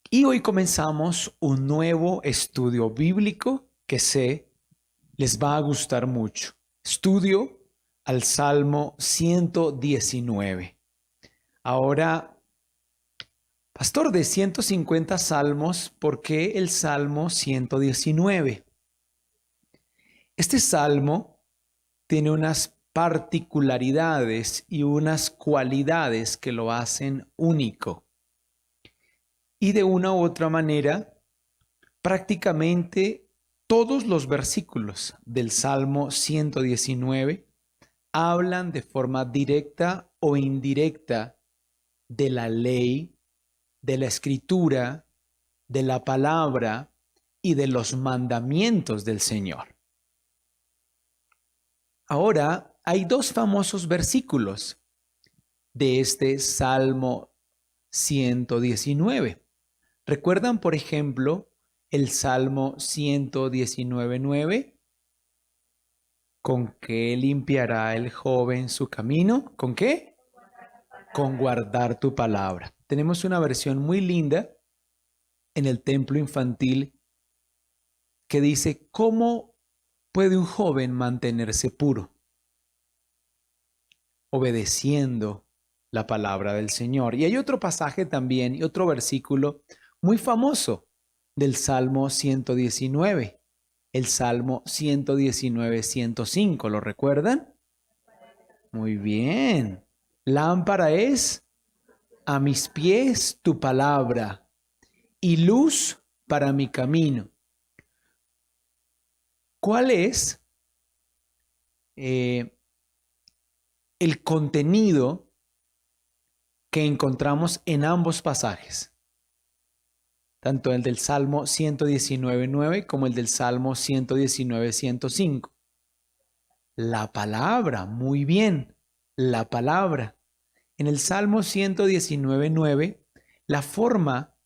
Y hoy comenzamos un nuevo estudio bíblico que sé les va a gustar mucho. Estudio al Salmo 119. Ahora, pastor, de 150 salmos, ¿por qué el Salmo 119? Este salmo tiene unas particularidades y unas cualidades que lo hacen único. Y de una u otra manera, prácticamente todos los versículos del Salmo 119 hablan de forma directa o indirecta de la ley, de la escritura, de la palabra y de los mandamientos del Señor. Ahora, hay dos famosos versículos de este Salmo 119. ¿Recuerdan, por ejemplo, el Salmo 119:9? ¿Con qué limpiará el joven su camino? ¿Con qué? Con guardar tu palabra. Tenemos una versión muy linda en el templo infantil que dice, ¿cómo puede un joven mantenerse puro? Obedeciendo la palabra del Señor. Y hay otro pasaje también y otro versículo muy famoso del Salmo 119. El Salmo 119:105, ¿lo recuerdan? Muy bien. Lámpara es a mis pies tu palabra y luz para mi camino. ¿Cuál es el contenido que encontramos en ambos pasajes? Tanto el del Salmo 119:9 como el del Salmo 119:105. La palabra, muy bien, la palabra. En el Salmo 119:9, la forma,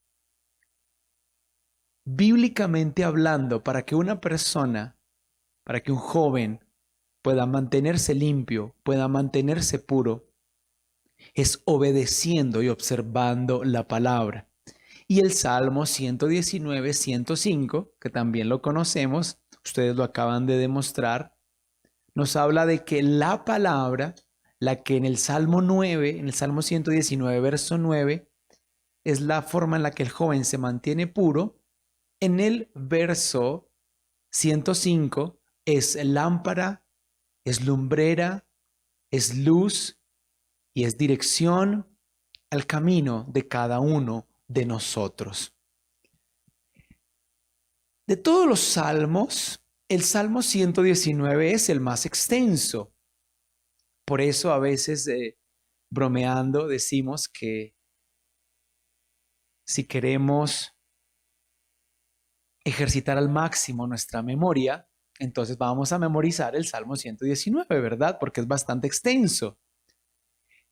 bíblicamente hablando, para que una persona, para que un joven pueda mantenerse limpio, pueda mantenerse puro, es obedeciendo y observando la palabra. Y el Salmo 119:105, que también lo conocemos, ustedes lo acaban de demostrar, nos habla de que la palabra, la que en el Salmo 9, en el Salmo 119, verso 9, es la forma en la que el joven se mantiene puro. En el verso 105 es lámpara, es lumbrera, es luz y es dirección al camino de cada uno de nosotros. De todos los salmos, el Salmo 119 es el más extenso. Por eso a veces, bromeando, decimos que si queremos ejercitar al máximo nuestra memoria, entonces vamos a memorizar el Salmo 119, ¿verdad? Porque es bastante extenso.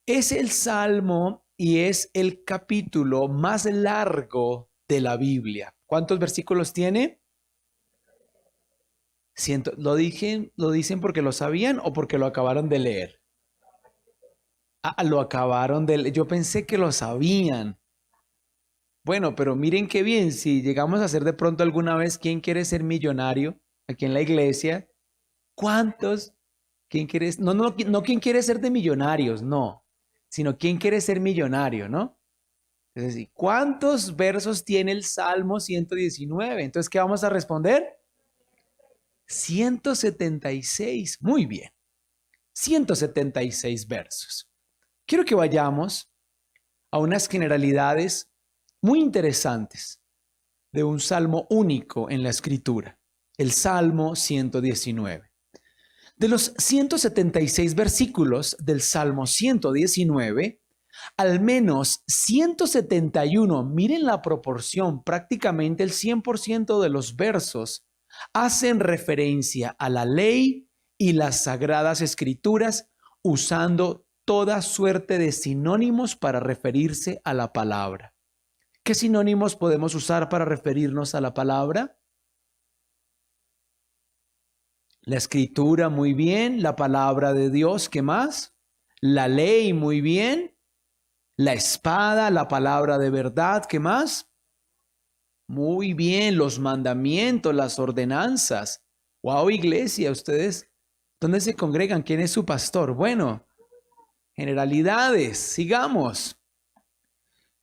Es el salmo y es el capítulo más largo de la Biblia. ¿Cuántos versículos tiene? ¿Lo dicen porque lo sabían o porque lo acabaron de leer? Ah, lo acabaron de leer. Yo pensé que lo sabían. Bueno, pero miren qué bien, si llegamos a ser de pronto alguna vez, ¿quién quiere ser millonario aquí en la iglesia? ¿Cuántos? ¿Quién quiere? No, quién quiere ser de millonarios, no, sino quién quiere ser millonario, ¿no? Es decir, ¿cuántos versos tiene el Salmo 119? Entonces, ¿qué vamos a responder? 176. Muy bien, 176 versos. Quiero que vayamos a unas generalidades muy interesantes de un salmo único en la escritura, el Salmo 119. De los 176 versículos del Salmo 119, al menos 171, miren la proporción, prácticamente el 100% de los versos hacen referencia a la ley y las sagradas escrituras usando toda suerte de sinónimos para referirse a la palabra. ¿Qué sinónimos podemos usar para referirnos a la palabra? La escritura, muy bien. La palabra de Dios, ¿qué más? La ley, muy bien. La espada, la palabra de verdad, ¿qué más? Muy bien, los mandamientos, las ordenanzas. Wow, iglesia, ustedes, ¿dónde se congregan? ¿Quién es su pastor? Bueno, generalidades, sigamos.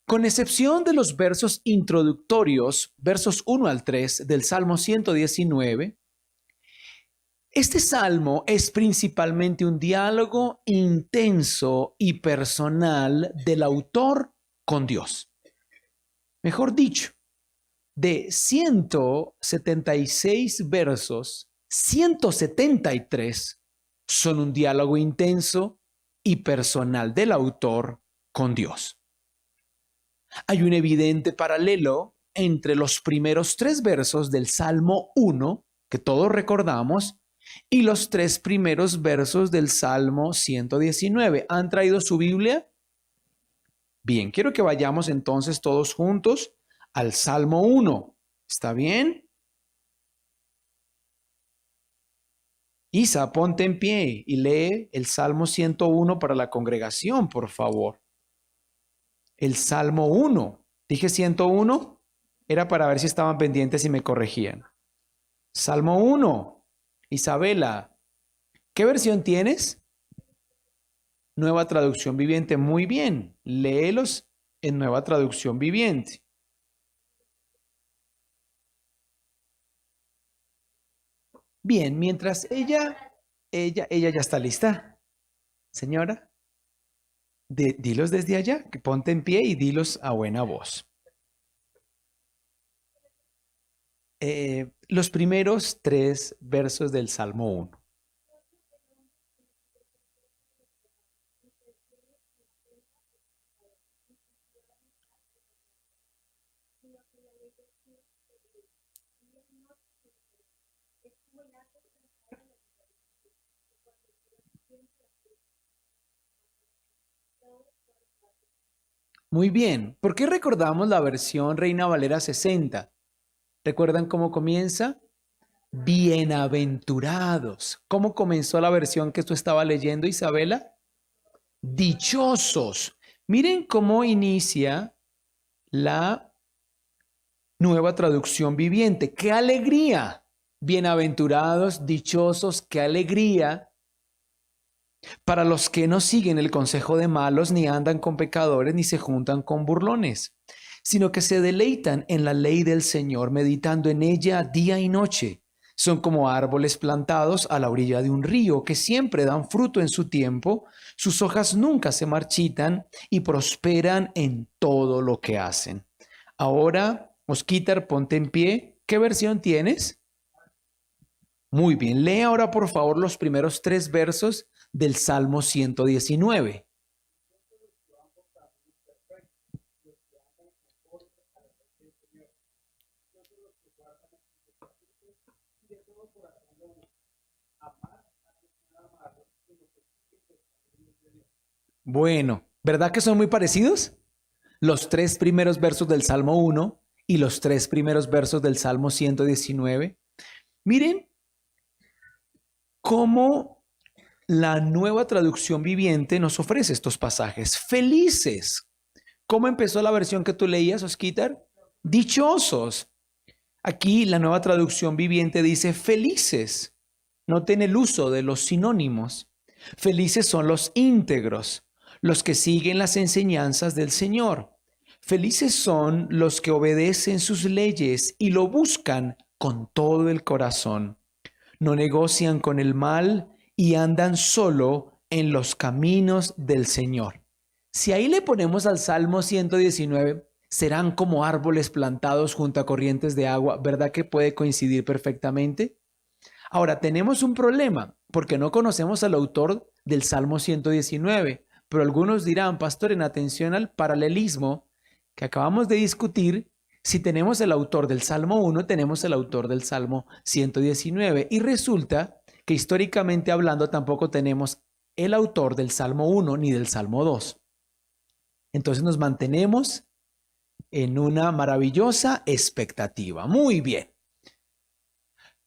Con excepción de los versos introductorios, versos 1 al 3 del Salmo 119, este salmo es principalmente un diálogo intenso y personal del autor con Dios. Mejor dicho, de 176 versos, 173 son un diálogo intenso y personal del autor con Dios. Hay un evidente paralelo entre los primeros 3 versos del Salmo 1, que todos recordamos, y los 3 primeros versos del Salmo 119. ¿Han traído su Biblia? Bien, quiero que vayamos entonces todos juntos al Salmo 1. ¿Está bien? Isa, ponte en pie y lee el Salmo 101 para la congregación, por favor. El Salmo 1. ¿Dije 101? Era para ver si estaban pendientes y me corregían. Salmo 1. Isabela, ¿qué versión tienes? Nueva Traducción Viviente. Muy bien. Léelos en Nueva Traducción Viviente. Bien, mientras ella ya está lista. Señora, dilos desde allá, que ponte en pie y dilos a buena voz. Los primeros 3 versos del Salmo 1. Muy bien. ¿Por qué recordamos la versión Reina Valera 60? ¿Recuerdan cómo comienza? Bienaventurados. ¿Cómo comenzó la versión que tú estabas leyendo, Isabela? Dichosos. Miren cómo inicia la Nueva Traducción Viviente. ¡Qué alegría! Bienaventurados, dichosos, qué alegría. Para los que no siguen el consejo de malos, ni andan con pecadores, ni se juntan con burlones, sino que se deleitan en la ley del Señor, meditando en ella día y noche. Son como árboles plantados a la orilla de un río, que siempre dan fruto en su tiempo, sus hojas nunca se marchitan y prosperan en todo lo que hacen. Ahora, Osquitar, ponte en pie. ¿Qué versión tienes? Muy bien, lee ahora por favor los primeros 3 versos del Salmo 119. Bueno, ¿verdad que son muy parecidos? Los 3 primeros versos del Salmo 1 y los 3 primeros versos del Salmo 119. Miren cómo la Nueva Traducción Viviente nos ofrece estos pasajes. Felices. ¿Cómo empezó la versión que tú leías, Osquitar? Dichosos. Aquí la Nueva Traducción Viviente dice felices. Noten el uso de los sinónimos. Felices son los íntegros, los que siguen las enseñanzas del Señor. Felices son los que obedecen sus leyes y lo buscan con todo el corazón. No negocian con el mal y andan solo en los caminos del Señor. Si ahí le ponemos al Salmo 119, serán como árboles plantados junto a corrientes de agua, ¿verdad que puede coincidir perfectamente? Ahora, tenemos un problema porque no conocemos al autor del Salmo 119, pero algunos dirán, pastor, en atención al paralelismo que acabamos de discutir, si tenemos el autor del Salmo 1, tenemos el autor del Salmo 119 y resulta que históricamente hablando tampoco tenemos el autor del Salmo 1 ni del Salmo 2. Entonces nos mantenemos en una maravillosa expectativa. Muy bien.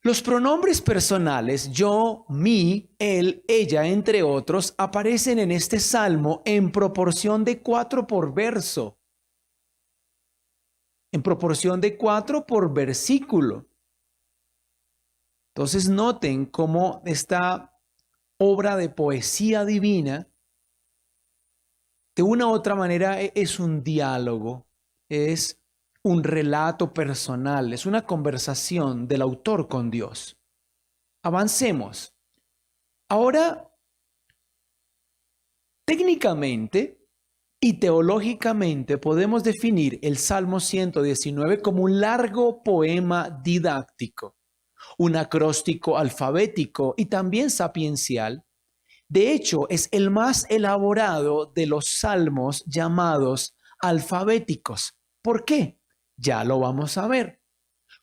Los pronombres personales yo, mi, él, ella, entre otros, aparecen en este salmo en proporción de 4 por verso. en proporción de 4 por versículo. Entonces noten cómo esta obra de poesía divina, de una u otra manera, es un diálogo, es un relato personal, es una conversación del autor con Dios. Avancemos. Ahora, técnicamente y teológicamente podemos definir el Salmo 119 como un largo poema didáctico, un acróstico alfabético y también sapiencial. De hecho, es el más elaborado de los salmos llamados alfabéticos. ¿Por qué? Ya lo vamos a ver.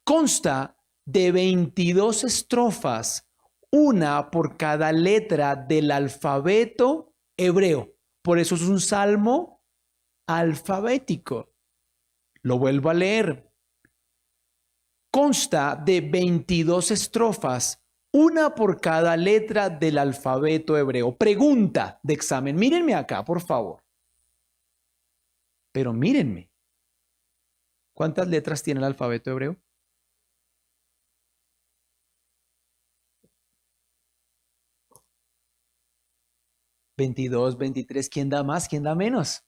Consta de 22 estrofas, una por cada letra del alfabeto hebreo. Por eso es un salmo alfabético. Lo vuelvo a leer. Consta de 22 estrofas, una por cada letra del alfabeto hebreo. Pregunta de examen. Mírenme acá, por favor. Pero mírenme. ¿Cuántas letras tiene el alfabeto hebreo? 22, 23. ¿Quién da más? ¿Quién da menos?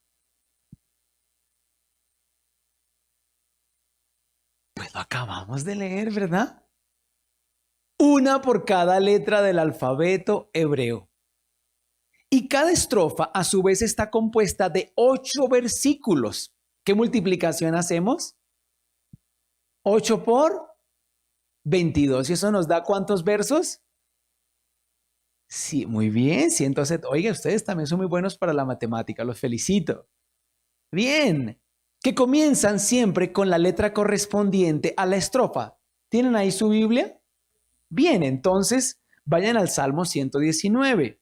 Pues lo acabamos de leer, ¿verdad? Una por cada letra del alfabeto hebreo. Y cada estrofa a su vez está compuesta de 8 versículos. ¿Qué multiplicación hacemos? 8 por 22. ¿Y eso nos da cuántos versos? Sí, muy bien, 107. Oiga, ustedes también son muy buenos para la matemática, los felicito. Bien, que comienzan siempre con la letra correspondiente a la estrofa. ¿Tienen ahí su Biblia? Bien, entonces vayan al Salmo 119.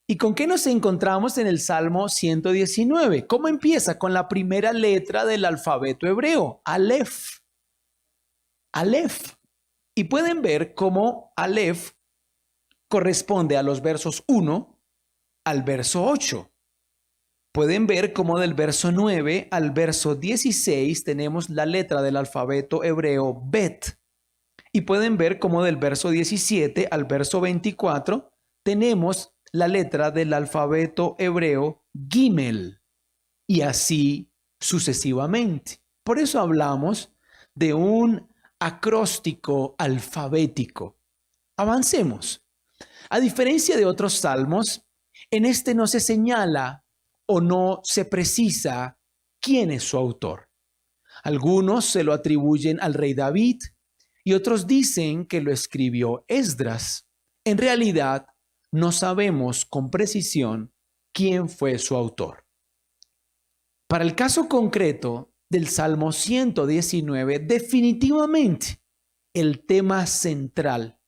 ¿Y con qué nos encontramos en el Salmo 119? ¿Cómo empieza? Con la primera letra del alfabeto hebreo, Aleph. Aleph. Y pueden ver cómo Aleph corresponde a los versos 1 al verso 8. Pueden ver cómo del verso 9 al verso 16 tenemos la letra del alfabeto hebreo Bet. Y pueden ver cómo del verso 17 al verso 24 tenemos la letra del alfabeto hebreo Gimel. Y así sucesivamente. Por eso hablamos de un acróstico alfabético. Avancemos. A diferencia de otros salmos, en este no se señala o no se precisa quién es su autor. Algunos se lo atribuyen al rey David y otros dicen que lo escribió Esdras. En realidad, no sabemos con precisión quién fue su autor. Para el caso concreto del Salmo 119, definitivamente el tema central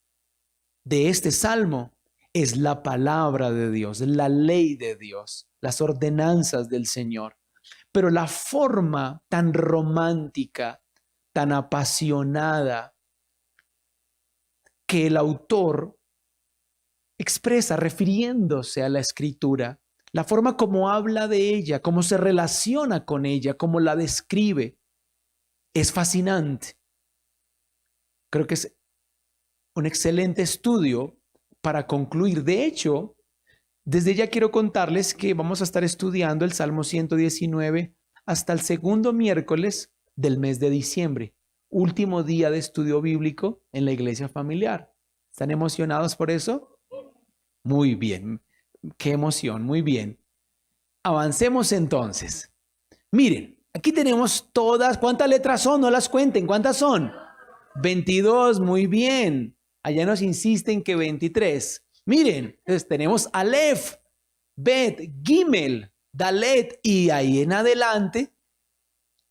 de este salmo es la palabra de Dios, la ley de Dios, las ordenanzas del Señor. Pero la forma tan romántica, tan apasionada que el autor expresa refiriéndose a la Escritura, la forma como habla de ella, cómo se relaciona con ella, cómo la describe, es fascinante. Creo que es un excelente estudio para concluir. De hecho, desde ya quiero contarles que vamos a estar estudiando el Salmo 119 hasta el segundo miércoles del mes de diciembre, último día de estudio bíblico en la iglesia familiar. ¿Están emocionados por eso? Muy bien, qué emoción, muy bien. Avancemos entonces. Miren, aquí tenemos todas, ¿cuántas letras son? No las cuenten, ¿cuántas son? 22, muy bien. Allá nos insisten que 23. Miren, entonces tenemos Aleph, Bet, Gimel, Dalet y ahí en adelante.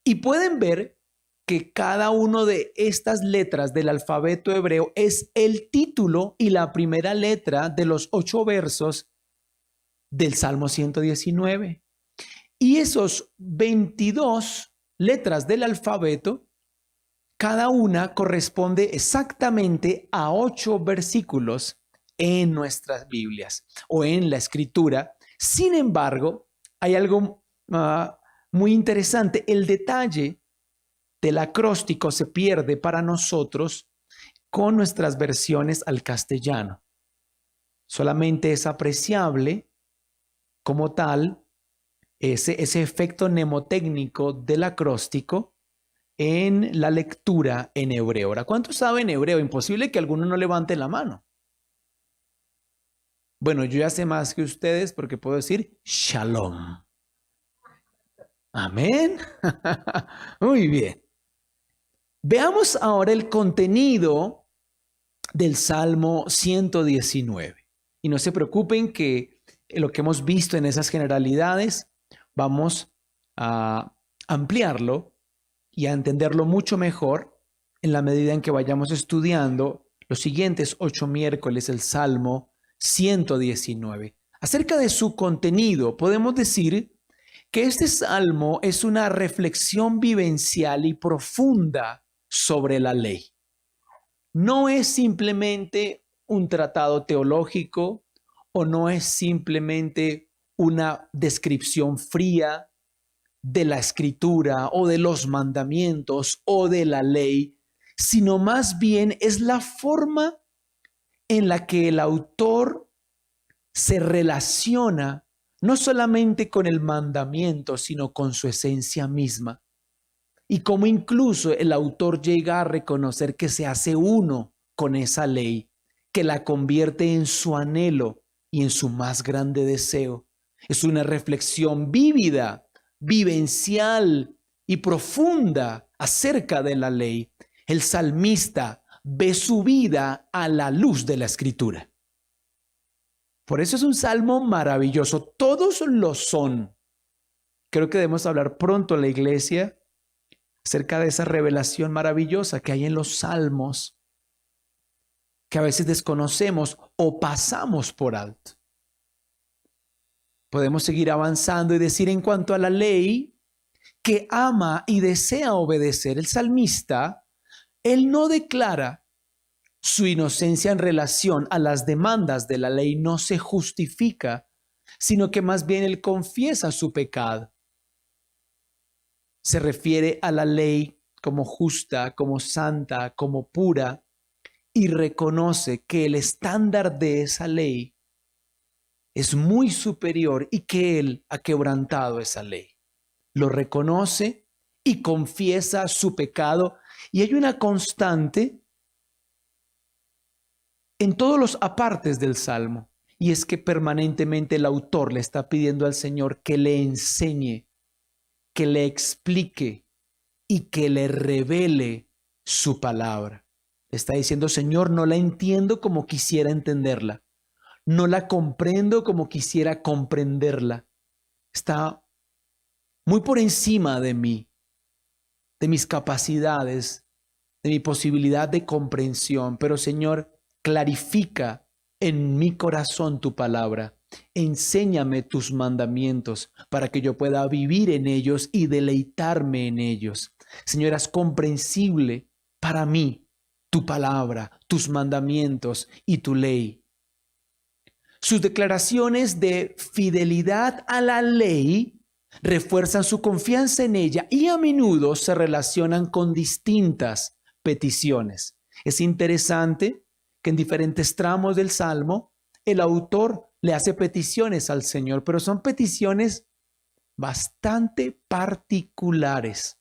Y pueden ver que cada uno de estas letras del alfabeto hebreo es el título y la primera letra de los 8 versos del Salmo 119. Y esos 22 letras del alfabeto, cada una corresponde exactamente a 8 versículos en nuestras Biblias o en la Escritura. Sin embargo, hay algo muy interesante. El detalle del acróstico se pierde para nosotros con nuestras versiones al castellano. Solamente es apreciable como tal ese efecto mnemotécnico del acróstico en la lectura en hebreo. Ahora, ¿cuántos saben hebreo? Imposible que alguno no levante la mano. Bueno, yo ya sé más que ustedes porque puedo decir Shalom. Amén. Muy bien. Veamos ahora el contenido del Salmo 119. Y no se preocupen que lo que hemos visto en esas generalidades vamos a ampliarlo y a entenderlo mucho mejor en la medida en que vayamos estudiando los siguientes 8 miércoles el Salmo 119. Acerca de su contenido, podemos decir que este salmo es una reflexión vivencial y profunda sobre la ley. No es simplemente un tratado teológico o no es simplemente una descripción fría de la escritura o de los mandamientos o de la ley, sino más bien es la forma en la que el autor se relaciona no solamente con el mandamiento, sino con su esencia misma. Y cómo incluso el autor llega a reconocer que se hace uno con esa ley, que la convierte en su anhelo y en su más grande deseo. Es una reflexión vívida, vivencial y profunda acerca de la ley. El salmista ve su vida a la luz de la Escritura. Por eso es un salmo maravilloso. Todos lo son. Creo que debemos hablar pronto en la iglesia acerca de esa revelación maravillosa que hay en los salmos, que a veces desconocemos o pasamos por alto. Podemos seguir avanzando y decir en cuanto a la ley, que ama y desea obedecer. El salmista, él no declara su inocencia en relación a las demandas de la ley, no se justifica, sino que más bien él confiesa su pecado. Se refiere a la ley como justa, como santa, como pura, y reconoce que el estándar de esa ley es muy superior y que él ha quebrantado esa ley. Lo reconoce y confiesa su pecado, y hay una constante en todos los apartes del Salmo, y es que permanentemente el autor le está pidiendo al Señor que le enseñe, que le explique y que le revele su palabra. Está diciendo, Señor, no la entiendo como quisiera entenderla, no la comprendo como quisiera comprenderla. Está muy por encima de mí, de mis capacidades, de mi posibilidad de comprensión, pero Señor, clarifica en mi corazón tu palabra. Enséñame tus mandamientos para que yo pueda vivir en ellos y deleitarme en ellos. Señor, haz comprensible para mí tu palabra, tus mandamientos y tu ley. Sus declaraciones de fidelidad a la ley refuerzan su confianza en ella y a menudo se relacionan con distintas peticiones. Es interesante que en diferentes tramos del Salmo el autor le hace peticiones al Señor, pero son peticiones bastante particulares.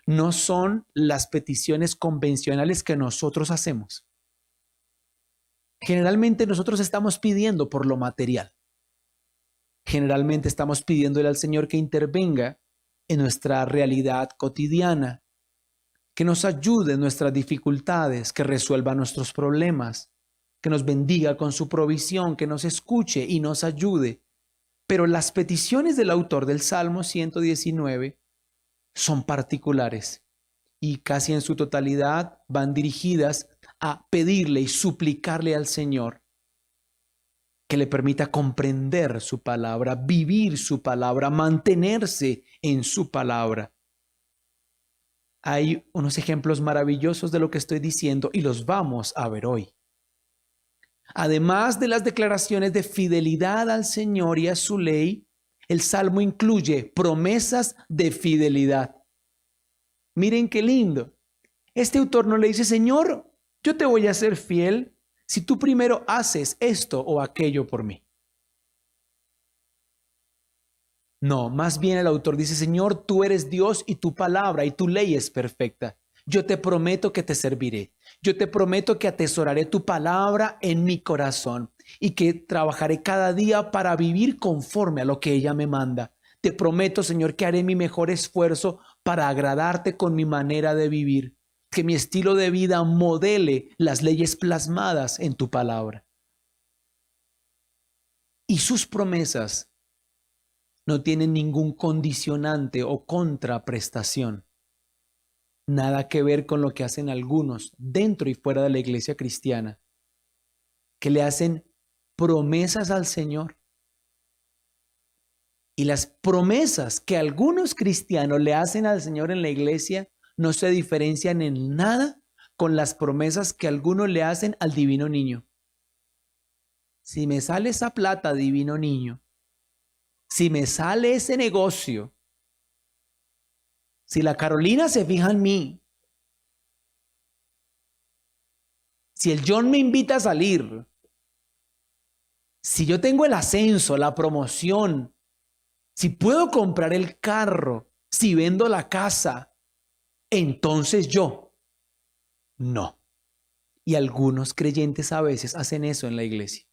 No son las peticiones convencionales que nosotros hacemos. Generalmente nosotros estamos pidiendo por lo material. Generalmente estamos pidiéndole al Señor que intervenga en nuestra realidad cotidiana, que nos ayude en nuestras dificultades, que resuelva nuestros problemas, que nos bendiga con su provisión, que nos escuche y nos ayude. Pero las peticiones del autor del Salmo 119 son particulares y casi en su totalidad van dirigidas a pedirle y suplicarle al Señor que le permita comprender su palabra, vivir su palabra, mantenerse en su palabra. Hay unos ejemplos maravillosos de lo que estoy diciendo y los vamos a ver hoy. Además de las declaraciones de fidelidad al Señor y a su ley, el Salmo incluye promesas de fidelidad. Miren qué lindo. Este autor no le dice, Señor, yo te voy a ser fiel si tú primero haces esto o aquello por mí. No, más bien el autor dice, Señor, tú eres Dios y tu palabra y tu ley es perfecta. Yo te prometo que te serviré. Yo te prometo que atesoraré tu palabra en mi corazón y que trabajaré cada día para vivir conforme a lo que ella me manda. Te prometo, Señor, que haré mi mejor esfuerzo para agradarte con mi manera de vivir, que mi estilo de vida modele las leyes plasmadas en tu palabra. Y sus promesas no tienen ningún condicionante o contraprestación. Nada que ver con lo que hacen algunos dentro y fuera de la iglesia cristiana, que le hacen promesas al Señor. Y las promesas que algunos cristianos le hacen al Señor en la iglesia no se diferencian en nada con las promesas que algunos le hacen al divino niño. Si me sale esa plata, divino niño, si me sale ese negocio, si la Carolina se fija en mí, si el John me invita a salir, si yo tengo el ascenso, la promoción, si puedo comprar el carro, si vendo la casa, entonces yo. No. Y algunos creyentes a veces hacen eso en la iglesia.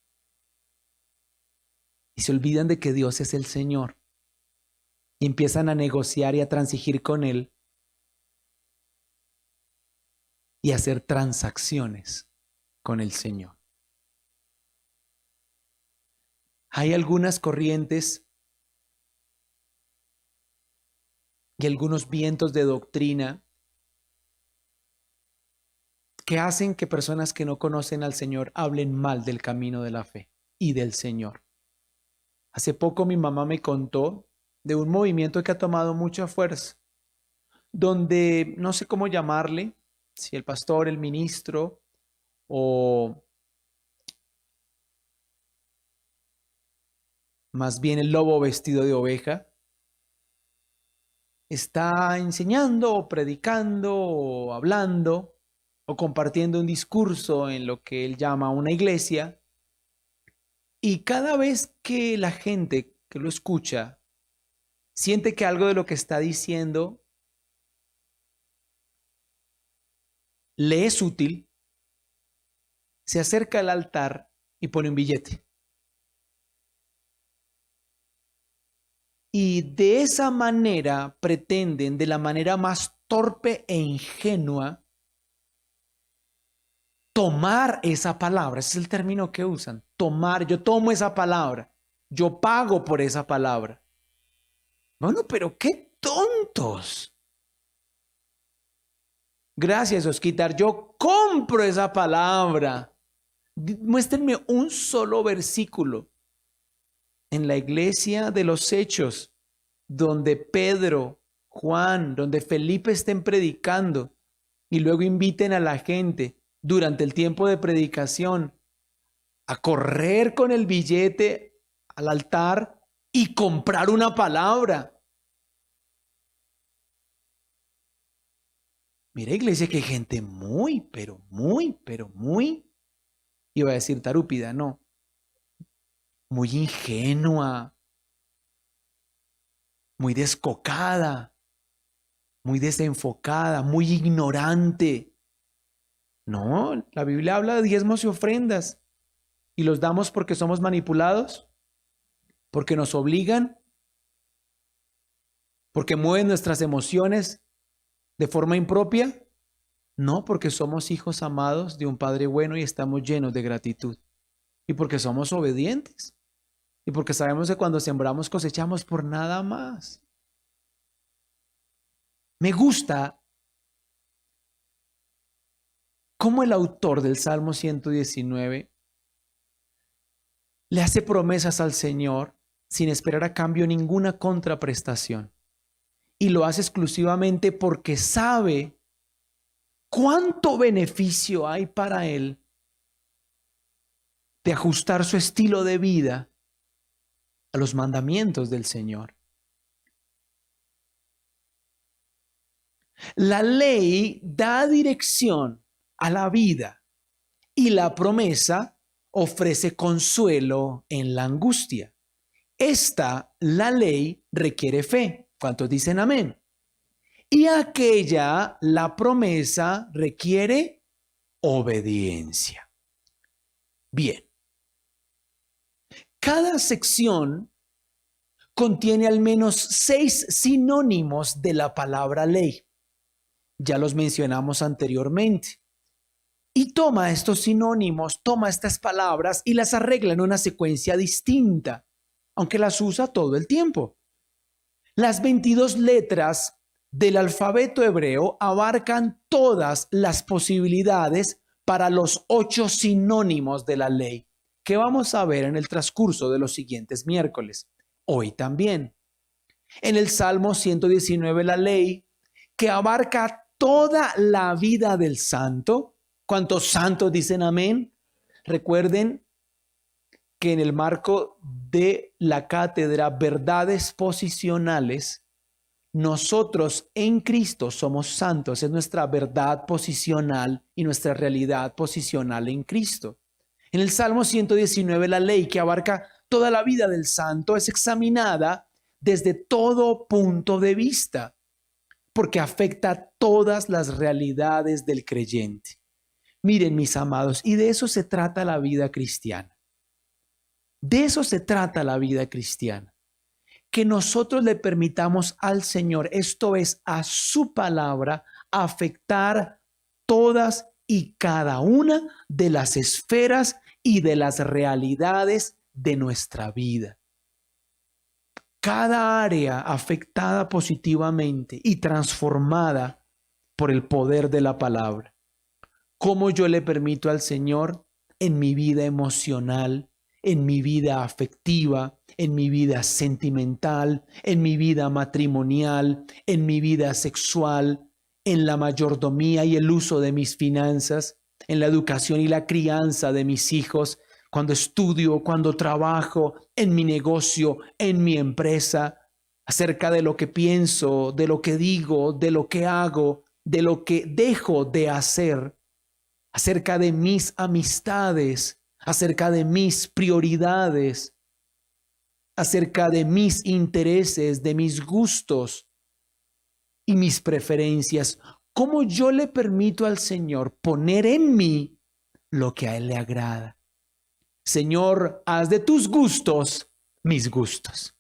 Y se olvidan de que Dios es el Señor. Y empiezan a negociar y a transigir con Él. Y a hacer transacciones con el Señor. Hay algunas corrientes y algunos vientos de doctrina que hacen que personas que no conocen al Señor hablen mal del camino de la fe y del Señor. Hace poco mi mamá me contó de un movimiento que ha tomado mucha fuerza, donde no sé cómo llamarle, si el pastor, el ministro o más bien el lobo vestido de oveja, está enseñando o predicando o hablando o compartiendo un discurso en lo que él llama una iglesia. Y cada vez que la gente que lo escucha siente que algo de lo que está diciendo le es útil, se acerca al altar y pone un billete. Y de esa manera pretenden, de la manera más torpe e ingenua, tomar esa palabra. Ese es el término que usan. Tomar, yo tomo esa palabra. Yo pago por esa palabra. Bueno, pero qué tontos. Gracias, Osquitar. Yo compro esa palabra. Muéstrenme un solo versículo en la iglesia de los Hechos, donde Pedro, Juan, donde Felipe estén predicando y luego inviten a la gente durante el tiempo de predicación a correr con el billete al altar y comprar una palabra. Mira, iglesia, que hay gente muy, iba a decir tarúpida, no, muy ingenua, muy descocada, muy desenfocada, muy ignorante. No, la Biblia habla de diezmos y ofrendas y los damos porque somos manipulados, porque nos obligan, porque mueven nuestras emociones de forma impropia. No, porque somos hijos amados de un Padre bueno y estamos llenos de gratitud. Y porque somos obedientes. Y porque sabemos que cuando sembramos cosechamos por nada más. Me gusta cómo el autor del Salmo 119 le hace promesas al Señor sin esperar a cambio ninguna contraprestación. Y lo hace exclusivamente porque sabe cuánto beneficio hay para él de ajustar su estilo de vida a los mandamientos del Señor. La ley da dirección a la vida y la promesa ofrece consuelo en la angustia. La ley, requiere fe. ¿Cuántos dicen amén? Y aquella, la promesa, requiere obediencia. Bien. Cada sección contiene al menos 6 sinónimos de la palabra ley. Ya los mencionamos anteriormente. Y toma estos sinónimos, toma estas palabras y las arregla en una secuencia distinta, aunque las usa todo el tiempo. Las 22 letras del alfabeto hebreo abarcan todas las posibilidades para los 8 sinónimos de la ley, que vamos a ver en el transcurso de los siguientes miércoles. Hoy también. En el Salmo 119, la ley, que abarca toda la vida del santo. ¿Cuántos santos dicen amén? Recuerden que en el marco de la cátedra Verdades Posicionales, nosotros en Cristo somos santos. Es nuestra verdad posicional y nuestra realidad posicional en Cristo. En el Salmo 119, la ley, que abarca toda la vida del santo, es examinada desde todo punto de vista, porque afecta todas las realidades del creyente. Miren, mis amados, y de eso se trata la vida cristiana. De eso se trata la vida cristiana. Que nosotros le permitamos al Señor, esto es, a su palabra, afectar todas y cada una de las esferas y de las realidades de nuestra vida. Cada área afectada positivamente y transformada por el poder de la palabra. ¿Cómo yo le permito al Señor en mi vida emocional, en mi vida afectiva, en mi vida sentimental, en mi vida matrimonial, en mi vida sexual, en la mayordomía y el uso de mis finanzas, en la educación y la crianza de mis hijos, cuando estudio, cuando trabajo, en mi negocio, en mi empresa, acerca de lo que pienso, de lo que digo, de lo que hago, de lo que dejo de hacer, acerca de mis amistades, acerca de mis prioridades, acerca de mis intereses, de mis gustos y mis preferencias. ¿Cómo yo le permito al Señor poner en mí lo que a Él le agrada? Señor, haz de tus gustos mis gustos.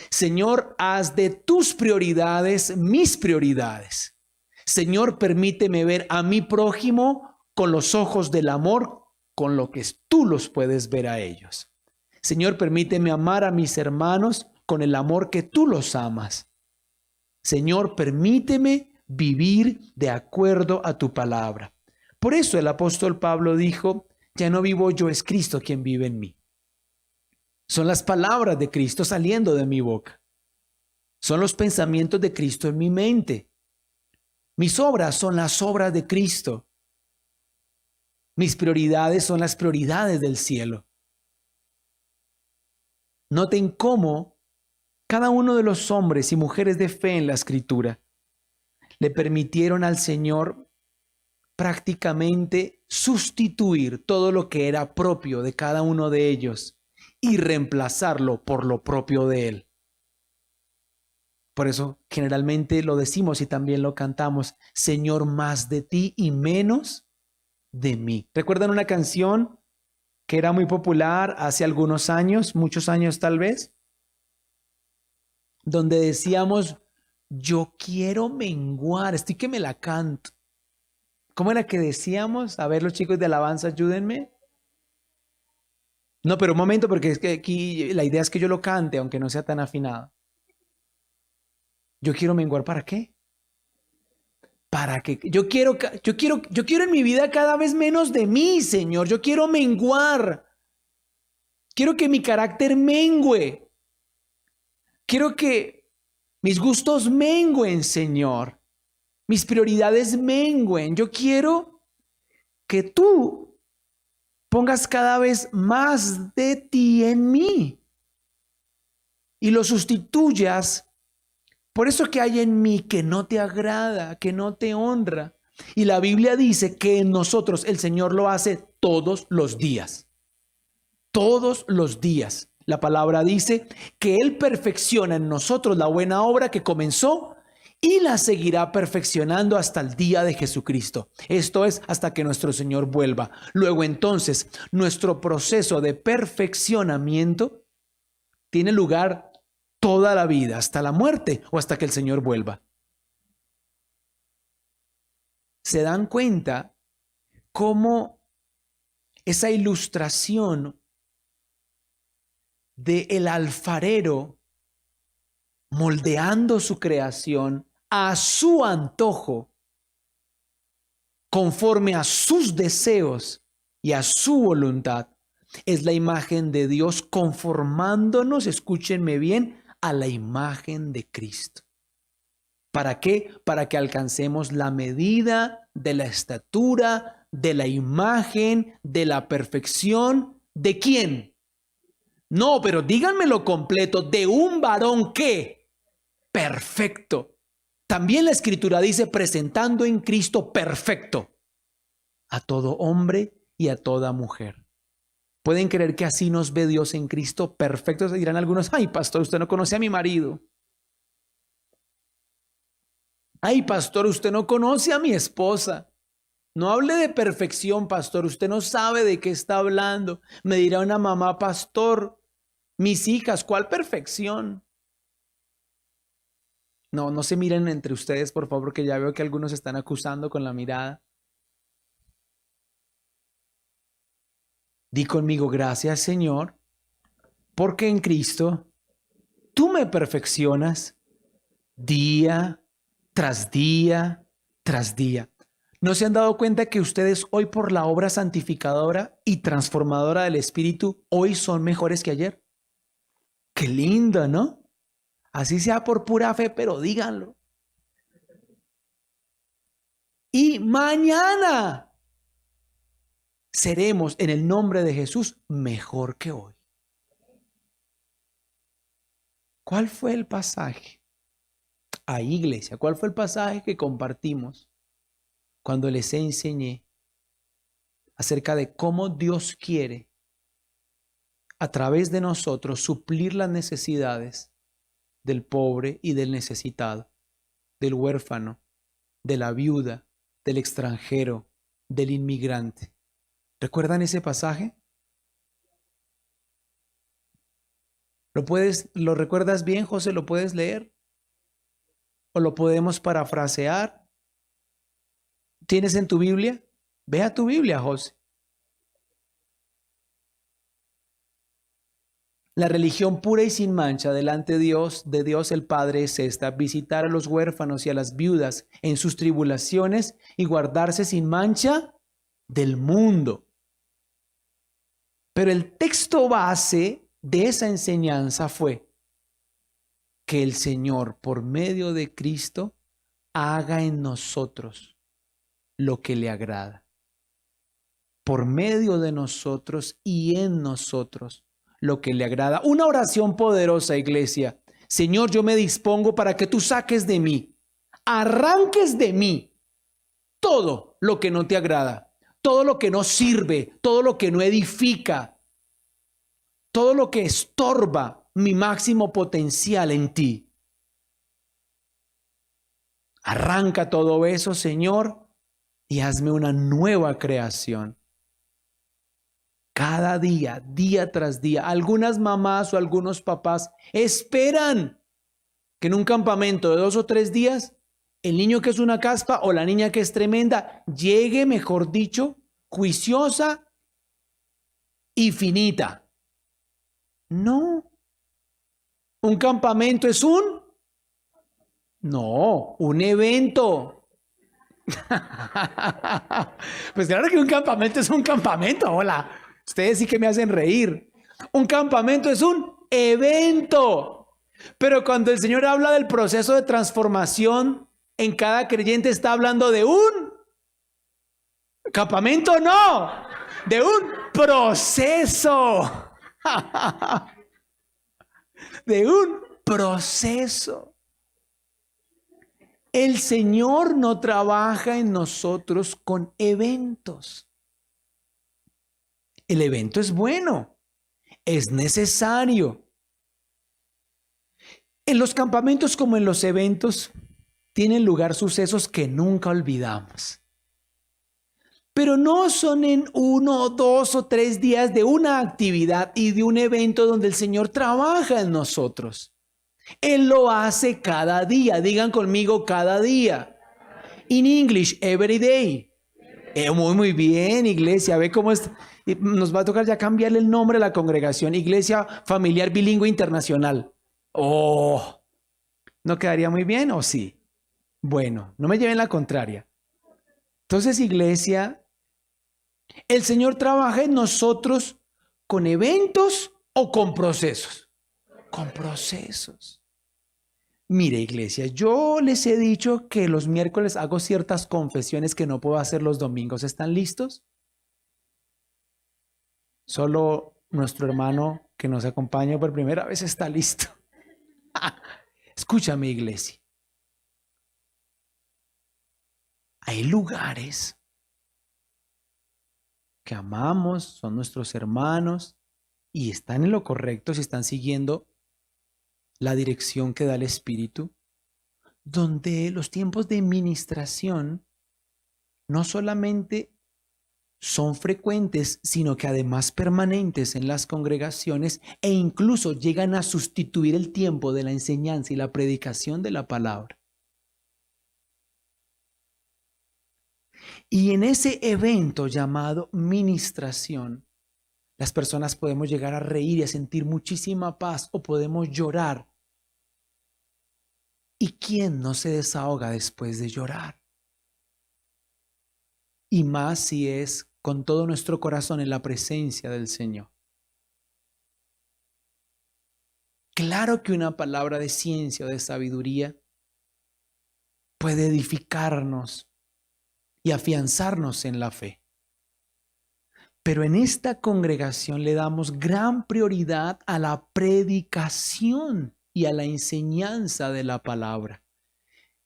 Señor, haz de tus prioridades mis prioridades. Señor, permíteme ver a mi prójimo con los ojos del amor, con lo que tú los puedes ver a ellos. Señor, permíteme amar a mis hermanos con el amor que tú los amas. Señor, permíteme vivir de acuerdo a tu palabra. Por eso el apóstol Pablo dijo, ya no vivo yo, es Cristo quien vive en mí. Son las palabras de Cristo saliendo de mi boca. Son los pensamientos de Cristo en mi mente. Mis obras son las obras de Cristo. Mis prioridades son las prioridades del cielo. Noten cómo cada uno de los hombres y mujeres de fe en la Escritura le permitieron al Señor prácticamente sustituir todo lo que era propio de cada uno de ellos y reemplazarlo por lo propio de Él. Por eso generalmente lo decimos y también lo cantamos, Señor, más de ti y menos de mí. ¿Recuerdan una canción que era muy popular hace algunos años, muchos años tal vez? Donde decíamos, yo quiero menguar, estoy que me la canto. ¿Cómo era que decíamos? A ver, los chicos de alabanza, ayúdenme. No, pero un momento, porque es que aquí la idea es que yo lo cante, aunque no sea tan afinado. Yo quiero menguar, ¿para qué? Para que yo quiero en mi vida cada vez menos de mí, Señor. Yo quiero menguar. Quiero que mi carácter mengüe. Quiero que mis gustos mengüen, Señor. Mis prioridades mengüen. Yo quiero que tú pongas cada vez más de ti en mí y lo sustituyas Por eso que hay en mí que no te agrada, que no te honra. Y la Biblia dice que en nosotros el Señor lo hace todos los días. Todos los días. La palabra dice que Él perfecciona en nosotros la buena obra que comenzó y la seguirá perfeccionando hasta el día de Jesucristo. Esto es, hasta que nuestro Señor vuelva. Luego entonces, nuestro proceso de perfeccionamiento tiene lugar toda la vida, hasta la muerte o hasta que el Señor vuelva. ¿Se dan cuenta cómo esa ilustración de el alfarero moldeando su creación a su antojo, conforme a sus deseos y a su voluntad, es la imagen de Dios conformándonos, escúchenme bien, a la imagen de Cristo? ¿Para qué? Para que alcancemos la medida de la estatura, de la imagen, de la perfección. ¿De quién? No, pero díganmelo completo. De un varón que perfecto. También la Escritura dice presentando en Cristo perfecto a todo hombre y a toda mujer. ¿Pueden creer que así nos ve Dios en Cristo perfecto? Se dirán algunos, ay pastor, usted no conoce a mi marido. Ay pastor, usted no conoce a mi esposa. No hable de perfección, pastor, usted no sabe de qué está hablando. Me dirá una mamá, pastor, mis hijas, ¿cuál perfección? No se miren entre ustedes, por favor, que ya veo que algunos están acusando con la mirada. Di conmigo, gracias Señor, porque en Cristo tú me perfeccionas día tras día tras día. ¿No se han dado cuenta que ustedes hoy por la obra santificadora y transformadora del Espíritu hoy son mejores que ayer? Qué lindo, ¿no? Así sea por pura fe, pero díganlo. Y mañana seremos en el nombre de Jesús mejor que hoy. ¿Cuál fue el pasaje? Ahí, iglesia, ¿cuál fue el pasaje que compartimos cuando les enseñé acerca de cómo Dios quiere a través de nosotros suplir las necesidades del pobre y del necesitado, del huérfano, de la viuda, del extranjero, del inmigrante? ¿Recuerdan ese pasaje? ¿Lo recuerdas bien, José? ¿Lo puedes leer? ¿O lo podemos parafrasear? ¿Tienes en tu Biblia? Ve a tu Biblia, José. La religión pura y sin mancha delante de Dios el Padre es esta: visitar a los huérfanos y a las viudas en sus tribulaciones y guardarse sin mancha del mundo. Pero el texto base de esa enseñanza fue que el Señor, por medio de Cristo, haga en nosotros lo que le agrada. Por medio de nosotros y en nosotros lo que le agrada. Una oración poderosa, iglesia. Señor, yo me dispongo para que tú saques de mí, arranques de mí todo lo que no te agrada, todo lo que no sirve, todo lo que no edifica, todo lo que estorba mi máximo potencial en ti. Arranca todo eso, Señor, y hazme una nueva creación. Cada día, día tras día, algunas mamás o algunos papás esperan que en un campamento de 2 o 3 días, el niño que es una caspa o la niña que es tremenda llegue, mejor dicho, juiciosa y finita. No. ¿Un campamento es un? No, un evento. Pues claro que un campamento es un campamento, hola. Ustedes sí que me hacen reír. Un campamento es un evento. Pero cuando el Señor habla del proceso de transformación en cada creyente, está hablando de un campamento, no, de un proceso. De un proceso. El Señor no trabaja en nosotros con eventos. El evento es bueno, es necesario. En los campamentos como en los eventos tienen lugar sucesos que nunca olvidamos. Pero no son en 1, 2 o 3 días de una actividad y de un evento donde el Señor trabaja en nosotros. Él lo hace cada día. Digan conmigo, cada día. In English, every day. Muy bien, iglesia. Ve cómo es. Nos va a tocar ya cambiarle el nombre a la congregación. Iglesia Familiar Bilingüe Internacional. Oh, ¿no quedaría muy bien o sí? Bueno, no me lleven la contraria. Entonces, iglesia, el Señor trabaja en nosotros con eventos o con procesos. Con procesos. Mire, iglesia, yo les he dicho que los miércoles hago ciertas confesiones que no puedo hacer los domingos. ¿Están listos? Solo nuestro hermano que nos acompaña por primera vez está listo. Escúchame, iglesia. Hay lugares que amamos, son nuestros hermanos y están en lo correcto si están siguiendo la dirección que da el Espíritu, donde los tiempos de ministración no solamente son frecuentes, sino que además permanentes en las congregaciones e incluso llegan a sustituir el tiempo de la enseñanza y la predicación de la palabra. Y en ese evento llamado ministración, las personas podemos llegar a reír y a sentir muchísima paz o podemos llorar. ¿Y quién no se desahoga después de llorar? Y más si es con todo nuestro corazón en la presencia del Señor. Claro que una palabra de ciencia o de sabiduría puede edificarnos y afianzarnos en la fe. Pero en esta congregación le damos gran prioridad a la predicación y a la enseñanza de la palabra,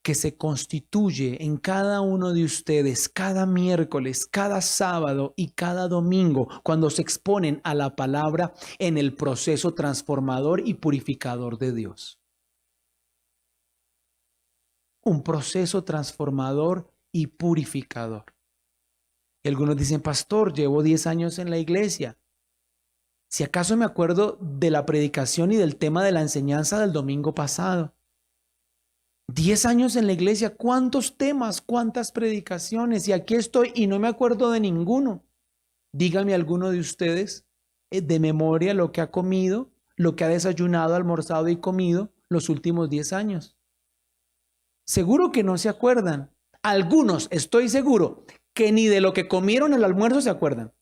que se constituye en cada uno de ustedes, cada miércoles, cada sábado y cada domingo, cuando se exponen a la palabra en el proceso transformador y purificador de Dios. Un proceso transformador y purificador. Y algunos dicen, pastor, llevo 10 años en la iglesia. Si acaso me acuerdo de la predicación y del tema de la enseñanza del domingo pasado. 10 años en la iglesia, ¿cuántos temas, cuántas predicaciones? Y aquí estoy y no me acuerdo de ninguno. Dígame alguno de ustedes de memoria lo que ha comido, lo que ha desayunado, almorzado y comido los últimos 10 años. Seguro que no se acuerdan. Algunos, estoy seguro, que ni de lo que comieron al almuerzo se acuerdan.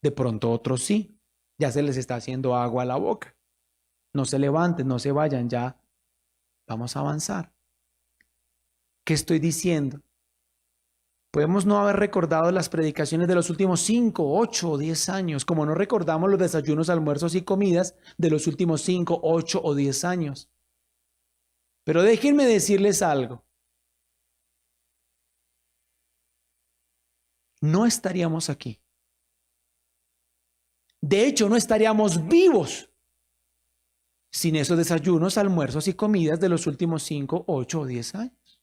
De pronto otros sí, ya se les está haciendo agua a la boca. No se levanten, no se vayan, ya vamos a avanzar. ¿Qué estoy diciendo? Podemos no haber recordado las predicaciones de los últimos 5, 8 o 10 años, como no recordamos los desayunos, almuerzos y comidas de los últimos 5, 8 o 10 años. Pero déjenme decirles algo. No estaríamos aquí. De hecho, no estaríamos vivos sin esos desayunos, almuerzos y comidas de los últimos 5, 8 o 10 años.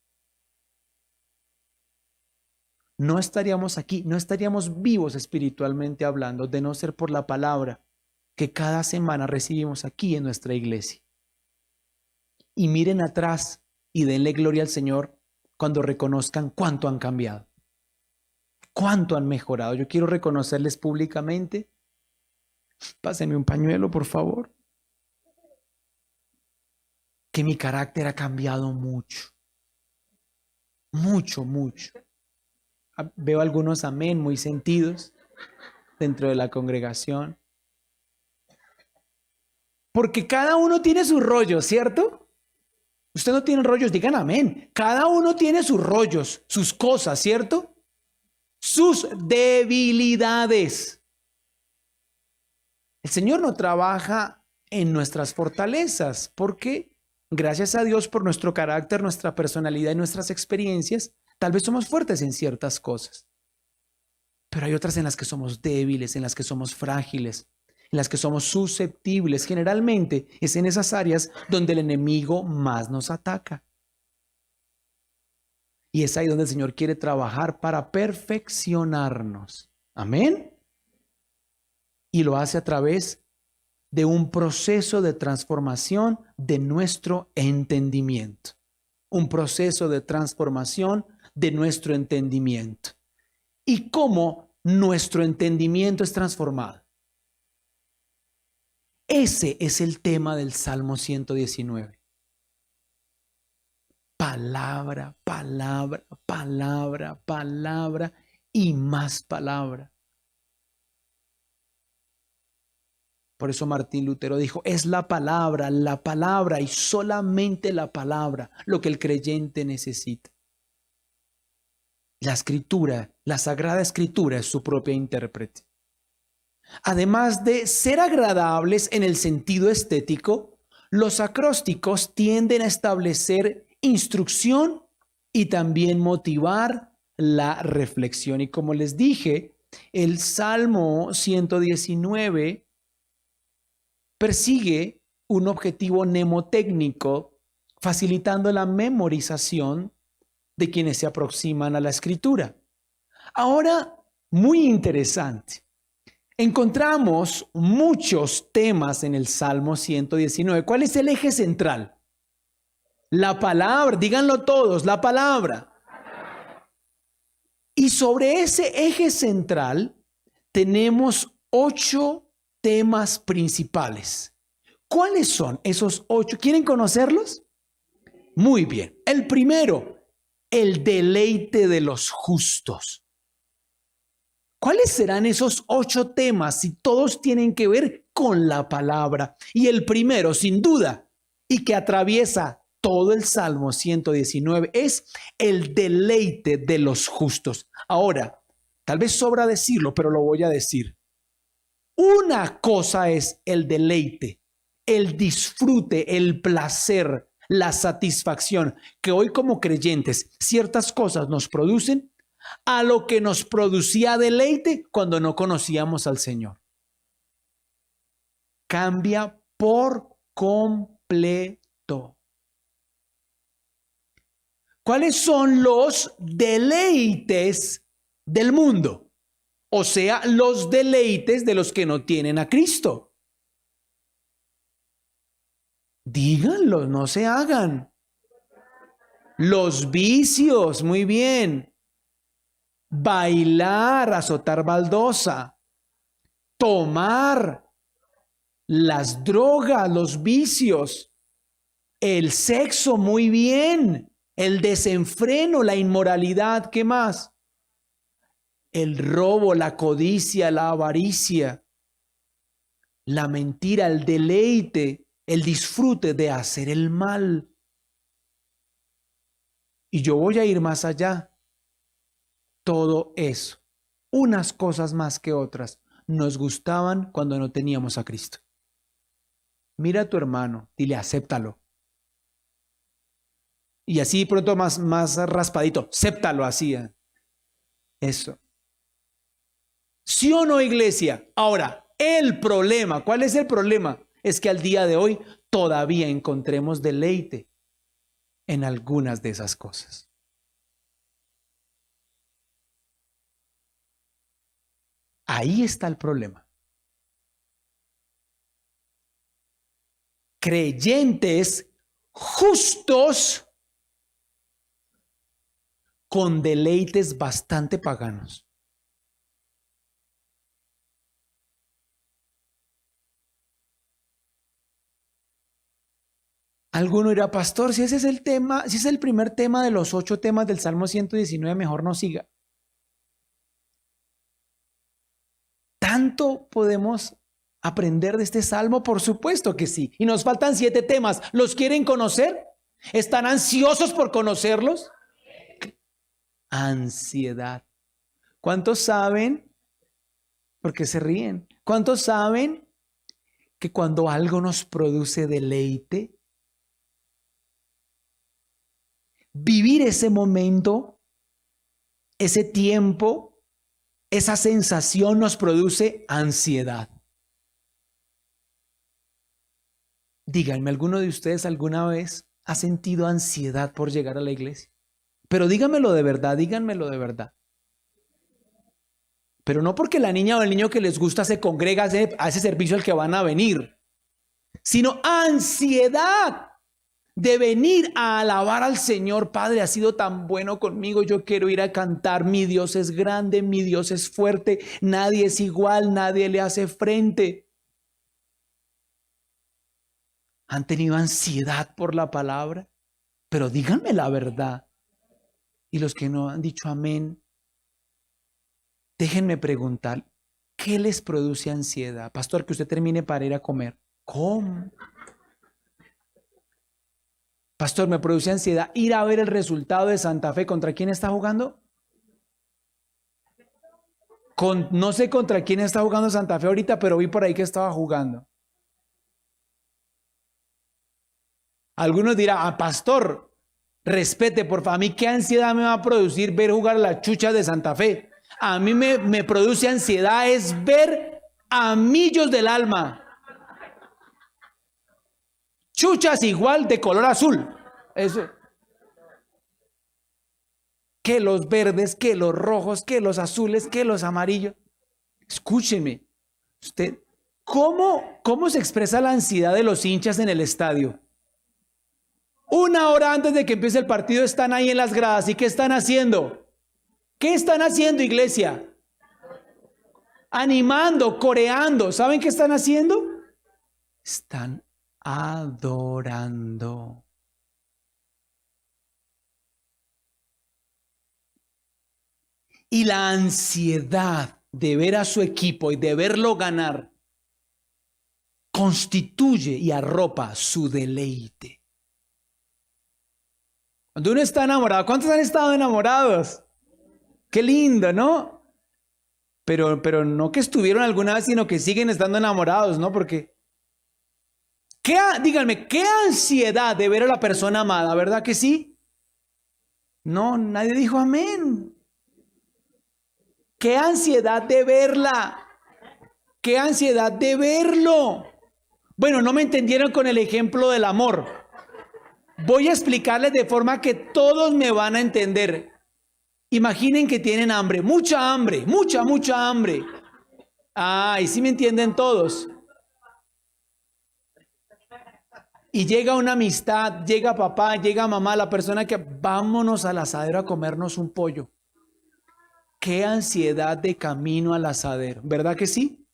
No estaríamos aquí, no estaríamos vivos espiritualmente hablando, de no ser por la palabra que cada semana recibimos aquí en nuestra iglesia. Y miren atrás y denle gloria al Señor cuando reconozcan cuánto han cambiado, cuánto han mejorado. Yo quiero reconocerles públicamente. Pásenme un pañuelo, por favor. Que mi carácter ha cambiado mucho. Mucho, mucho. Veo algunos amén muy sentidos dentro de la congregación. Porque cada uno tiene sus rollos, ¿cierto? Usted no tiene rollos, digan amén. Cada uno tiene sus rollos, sus cosas, ¿cierto? Sus debilidades. El Señor no trabaja en nuestras fortalezas porque gracias a Dios por nuestro carácter, nuestra personalidad y nuestras experiencias, tal vez somos fuertes en ciertas cosas. Pero hay otras en las que somos débiles, en las que somos frágiles, en las que somos susceptibles. Generalmente es en esas áreas donde el enemigo más nos ataca. Y es ahí donde el Señor quiere trabajar para perfeccionarnos. Amén. Y lo hace a través de un proceso de transformación de nuestro entendimiento. Un proceso de transformación de nuestro entendimiento. ¿Y cómo nuestro entendimiento es transformado? Ese es el tema del Salmo 119. Palabra, palabra, palabra, palabra y más palabra. Por eso Martín Lutero dijo, es la palabra y solamente la palabra lo que el creyente necesita. La escritura, la Sagrada Escritura es su propia intérprete. Además de ser agradables en el sentido estético, los acrósticos tienden a establecer instrucción y también motivar la reflexión. Y como les dije, el Salmo 119 persigue un objetivo mnemotécnico, facilitando la memorización de quienes se aproximan a la escritura. Ahora, muy interesante, encontramos muchos temas en el Salmo 119. ¿Cuál es el eje central? La palabra, díganlo todos, la palabra. Y sobre ese eje central tenemos 8 temas principales. ¿Cuáles son esos 8? ¿Quieren conocerlos? Muy bien. El primero, el deleite de los justos. ¿Cuáles serán esos 8 temas si todos tienen que ver con la palabra? Y el primero, sin duda, y que atraviesa todo el Salmo 119, es el deleite de los justos. Ahora, tal vez sobra decirlo, pero lo voy a decir. Una cosa es el deleite, el disfrute, el placer, la satisfacción, que hoy como creyentes ciertas cosas nos producen a lo que nos producía deleite cuando no conocíamos al Señor. Cambia por completo. ¿Cuáles son los deleites del mundo? O sea, los deleites de los que no tienen a Cristo. Díganlo, no se hagan. Los vicios, muy bien. Bailar, azotar baldosa. Tomar. Las drogas, los vicios. El sexo, muy bien. El desenfreno, la inmoralidad, ¿qué más? El robo, la codicia, la avaricia, la mentira, el deleite, el disfrute de hacer el mal. Y yo voy a ir más allá. Todo eso, unas cosas más que otras, nos gustaban cuando no teníamos a Cristo. Mira a tu hermano, dile, acéptalo. Y así pronto más raspadito, acéptalo así. Eso. ¿Sí o no, iglesia? Ahora, el problema, ¿cuál es el problema? Es que al día de hoy todavía encontremos deleite en algunas de esas cosas. Ahí está el problema. Creyentes justos con deleites bastante paganos. Alguno dirá, pastor, si ese es el tema, si es el primer tema de los 8 temas del Salmo 119, mejor no siga. ¿Tanto podemos aprender de este salmo? Por supuesto que sí. Y nos faltan 7 temas. ¿Los quieren conocer? ¿Están ansiosos por conocerlos? Ansiedad. ¿Cuántos saben? Porque se ríen. ¿Cuántos saben que cuando algo nos produce deleite, vivir ese momento, ese tiempo, esa sensación nos produce ansiedad. Díganme, ¿alguno de ustedes alguna vez ha sentido ansiedad por llegar a la iglesia? Pero díganmelo de verdad, díganmelo de verdad. Pero no porque la niña o el niño que les gusta se congrega a ese servicio al que van a venir, sino ansiedad de venir a alabar al Señor. Padre, ha sido tan bueno conmigo, yo quiero ir a cantar. Mi Dios es grande, mi Dios es fuerte, nadie es igual, nadie le hace frente. ¿Han tenido ansiedad por la palabra? Pero díganme la verdad. Y los que no han dicho amén, déjenme preguntar, ¿qué les produce ansiedad? Pastor, que usted termine para ir a comer. ¿Cómo? Pastor, me produce ansiedad ir a ver el resultado de Santa Fe. ¿Contra quién está jugando? No sé contra quién está jugando Santa Fe ahorita, pero vi por ahí que estaba jugando. Algunos dirán, pastor, respete, por favor, a mí qué ansiedad me va a producir ver jugar las Chuchas de Santa Fe. A mí me produce ansiedad es ver a Millos del Alma. Chuchas igual de color azul. Eso. Que los verdes, que los rojos, que los azules, que los amarillos. Escúcheme, usted, ¿cómo se expresa la ansiedad de los hinchas en el estadio? 1 hora antes de que empiece el partido están ahí en las gradas. ¿Y qué están haciendo? ¿Qué están haciendo, iglesia? Animando, coreando. ¿Saben qué están haciendo? Están adorando. Y la ansiedad de ver a su equipo y de verlo ganar constituye y arropa su deleite. Cuando uno está enamorado, ¿cuántos han estado enamorados? Qué lindo, ¿no? Pero no que estuvieron alguna vez, sino que siguen estando enamorados, ¿no? Porque, díganme, ¿qué ansiedad de ver a la persona amada? ¿Verdad que sí? No, nadie dijo amén. ¿Qué ansiedad de verla? ¿Qué ansiedad de verlo? Bueno, no me entendieron con el ejemplo del amor. Voy a explicarles de forma que todos me van a entender. Imaginen que tienen hambre, mucha hambre, mucha hambre. Y sí me entienden todos. Y llega una amistad, llega papá, llega mamá, la persona que vámonos al asadero a comernos un pollo. Qué ansiedad de camino al asadero, ¿verdad que sí?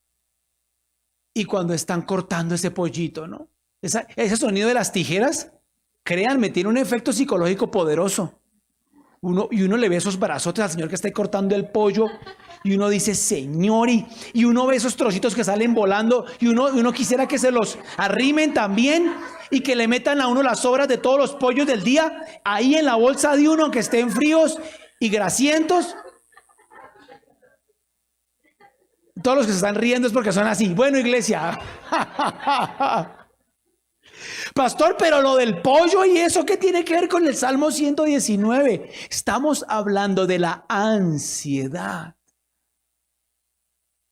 Y cuando están cortando ese pollito, ¿no? Ese sonido de las tijeras, créanme, tiene un efecto psicológico poderoso. Uno le ve esos brazotes al señor que está cortando el pollo y uno dice, Señor, y uno ve esos trocitos que salen volando y uno quisiera que se los arrimen también y que le metan a uno las sobras de todos los pollos del día ahí en la bolsa de uno, que estén fríos y grasientos. Todos los que se están riendo es porque son así. Bueno, iglesia. Pastor, pero lo del pollo y eso, ¿qué tiene que ver con el Salmo 119? Estamos hablando de la ansiedad,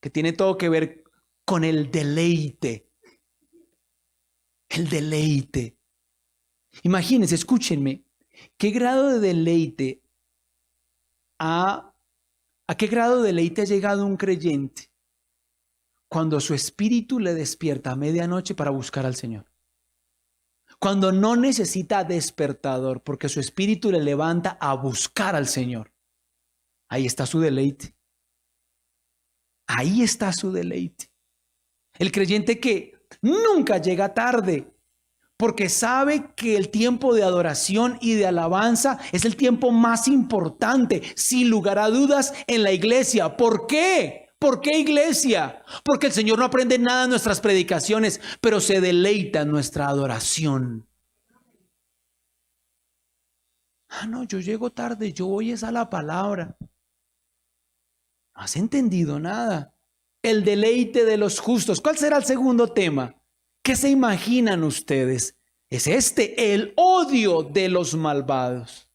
que tiene todo que ver con el deleite. El deleite. Imagínense, escúchenme, ¿qué grado de deleite ¿a qué grado de deleite ha llegado un creyente cuando su espíritu le despierta a medianoche para buscar al Señor? Cuando no necesita despertador porque su espíritu le levanta a buscar al Señor. Ahí está su deleite. Ahí está su deleite. El creyente que nunca llega tarde porque sabe que el tiempo de adoración y de alabanza es el tiempo más importante, sin lugar a dudas, en la iglesia. ¿Por qué? ¿Por qué, iglesia? Porque el Señor no aprende nada en nuestras predicaciones, pero se deleita en nuestra adoración. No, yo llego tarde, yo voy a la palabra. No has entendido nada. El deleite de los justos. ¿Cuál será el segundo tema? ¿Qué se imaginan ustedes? Es el odio de los malvados.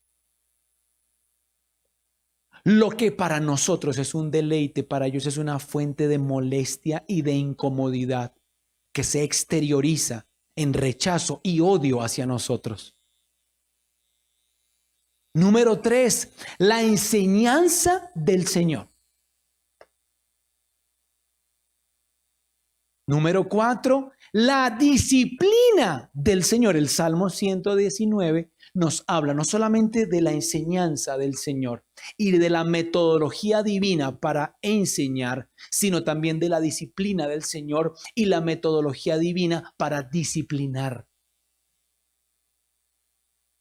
Lo que para nosotros es un deleite, para ellos es una fuente de molestia y de incomodidad que se exterioriza en rechazo y odio hacia nosotros. Número 3, la enseñanza del Señor. Número 4, la disciplina del Señor. El Salmo 119 nos habla no solamente de la enseñanza del Señor y de la metodología divina para enseñar, sino también de la disciplina del Señor y la metodología divina para disciplinar.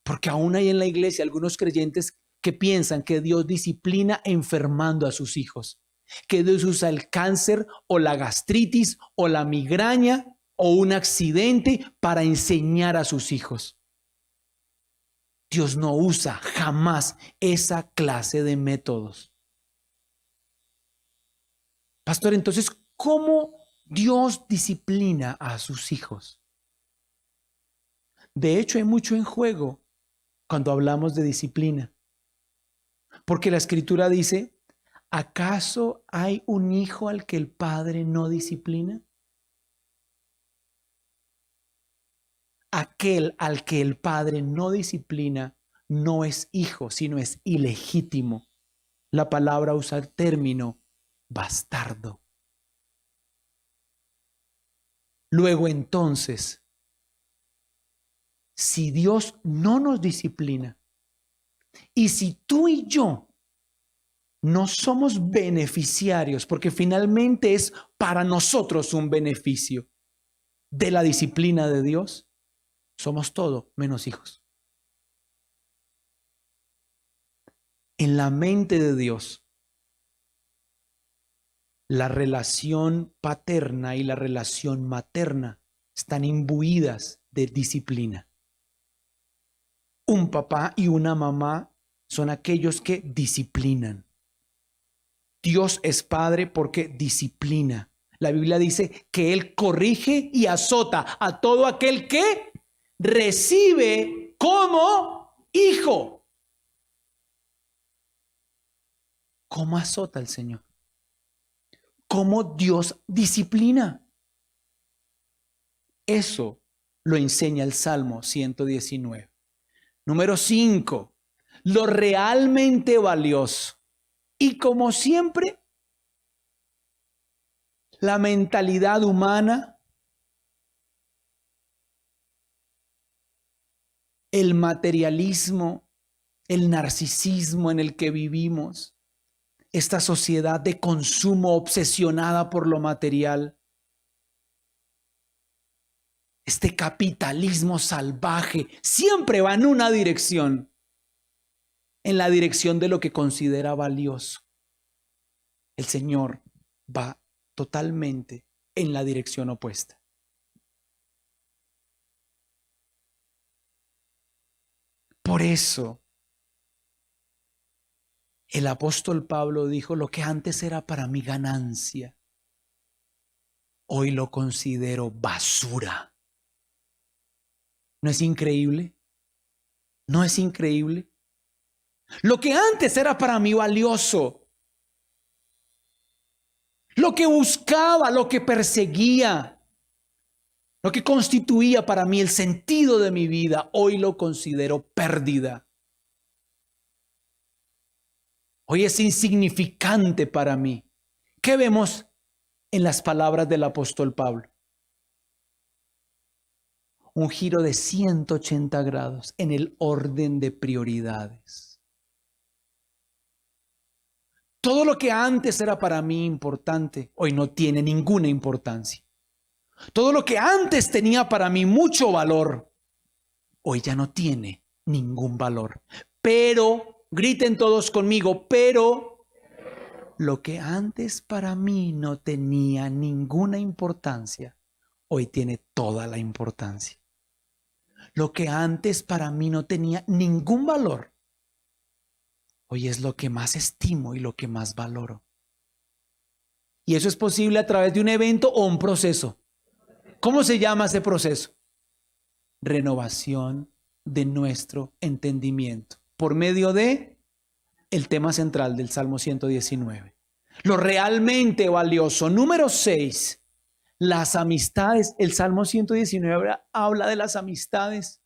Porque aún hay en la iglesia algunos creyentes que piensan que Dios disciplina enfermando a sus hijos, que Dios usa el cáncer o la gastritis o la migraña o un accidente para enseñar a sus hijos. Dios no usa jamás esa clase de métodos. Pastor, entonces, ¿cómo Dios disciplina a sus hijos? De hecho, hay mucho en juego cuando hablamos de disciplina. Porque la Escritura dice, ¿acaso hay un hijo al que el padre no disciplina? Aquel al que el padre no disciplina no es hijo, sino es ilegítimo. La palabra usa el término bastardo. Luego entonces, si Dios no nos disciplina y si tú y yo no somos beneficiarios, porque finalmente es para nosotros un beneficio de la disciplina de Dios, somos todo menos hijos. En la mente de Dios, la relación paterna y la relación materna están imbuidas de disciplina. Un papá y una mamá son aquellos que disciplinan. Dios es padre porque disciplina. La Biblia dice que Él corrige y azota a todo aquel que recibe como hijo. ¿Cómo azota el Señor? ¿Cómo Dios disciplina? Eso lo enseña el Salmo 119. Número 5, lo realmente valioso. Y como siempre, la mentalidad humana, el materialismo, el narcisismo en el que vivimos, esta sociedad de consumo obsesionada por lo material, este capitalismo salvaje, siempre va en una dirección, en la dirección de lo que considera valioso. El Señor va totalmente en la dirección opuesta. Por eso, el apóstol Pablo dijo, lo que antes era para mi ganancia, hoy lo considero basura. ¿No es increíble? ¿No es increíble? Lo que antes era para mí valioso, lo que buscaba, lo que perseguía, lo que constituía para mí el sentido de mi vida, hoy lo considero pérdida. Hoy es insignificante para mí. ¿Qué vemos en las palabras del apóstol Pablo? Un giro de 180 grados en el orden de prioridades. Todo lo que antes era para mí importante, hoy no tiene ninguna importancia. Todo lo que antes tenía para mí mucho valor, hoy ya no tiene ningún valor. Pero, griten todos conmigo, pero lo que antes para mí no tenía ninguna importancia, hoy tiene toda la importancia. Lo que antes para mí no tenía ningún valor, hoy es lo que más estimo y lo que más valoro. Y eso es posible a través de un evento o un proceso. ¿Cómo se llama ese proceso? Renovación de nuestro entendimiento. ¿Por medio de? el tema central del Salmo 119. Lo realmente valioso. Número 6, las amistades. El Salmo 119 habla de las amistades.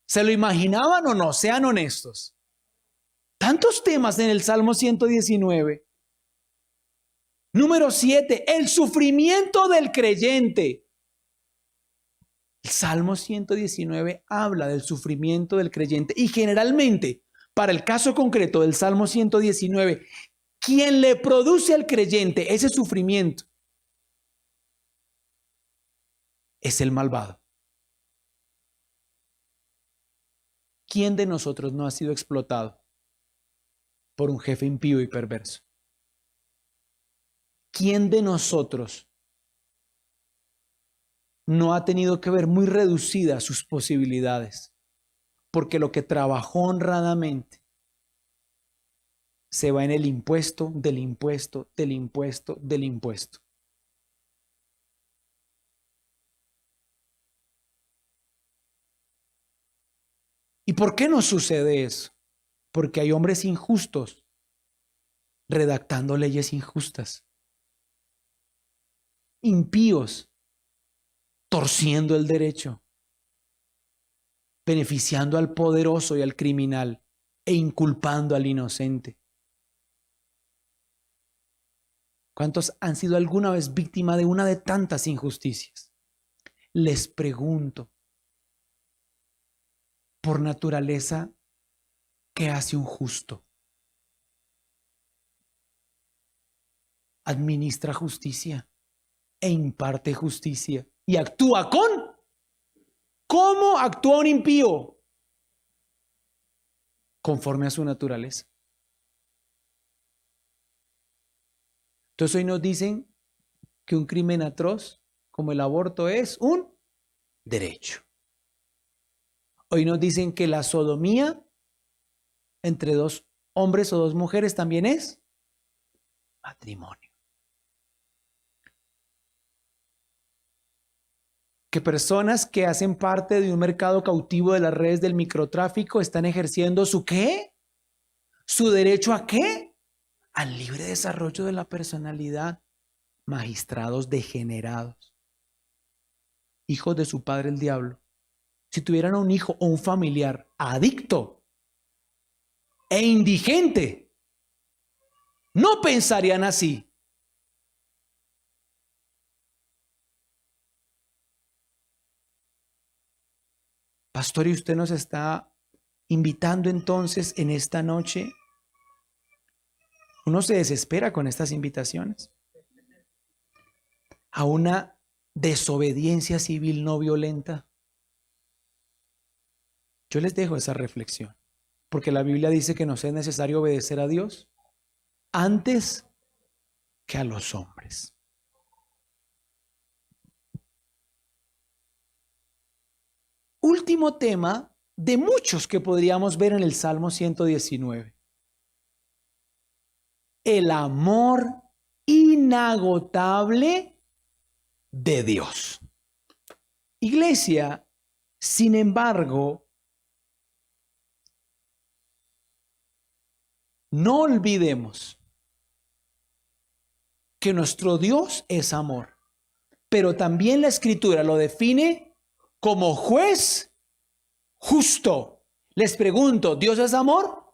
¿Se lo imaginaban o no? Sean honestos. Tantos temas en el Salmo 119. Número 7, el sufrimiento del creyente. El Salmo 119 habla del sufrimiento del creyente y generalmente, para el caso concreto del Salmo 119, quien le produce al creyente ese sufrimiento es el malvado. ¿Quién de nosotros no ha sido explotado por un jefe impío y perverso? ¿Quién de nosotros no ha tenido que ver muy reducidas sus posibilidades? Porque lo que trabajó honradamente se va en el impuesto, del impuesto, del impuesto, del impuesto. ¿Y por qué nos sucede eso? Porque hay hombres injustos redactando leyes injustas, impíos torciendo el derecho, beneficiando al poderoso y al criminal e inculpando al inocente. ¿Cuántos han sido alguna vez víctima de una de tantas injusticias? Les pregunto, por naturaleza, ¿qué hace un justo? Administra justicia e imparte justicia y actúa con. ¿Cómo actúa un impío? Conforme a su naturaleza. Entonces hoy nos dicen que un crimen atroz como el aborto es un derecho. Hoy nos dicen que la sodomía entre dos hombres o dos mujeres también es matrimonio. Que personas que hacen parte de un mercado cautivo de las redes del microtráfico están ejerciendo ¿su qué? ¿Su derecho a qué? Al libre desarrollo de la personalidad. Magistrados degenerados, hijos de su padre el diablo. Si tuvieran un hijo o un familiar adicto e indigente, no pensarían así. Pastor, ¿y usted nos está invitando entonces en esta noche? Uno se desespera con estas invitaciones a una desobediencia civil no violenta. Yo les dejo esa reflexión, porque la Biblia dice que nos es necesario obedecer a Dios antes que a los hombres. Último tema de muchos que podríamos ver en el Salmo 119. El amor inagotable de Dios. Iglesia, sin embargo, no olvidemos que nuestro Dios es amor, pero también la Escritura lo define como juez justo. Les pregunto, ¿Dios es amor?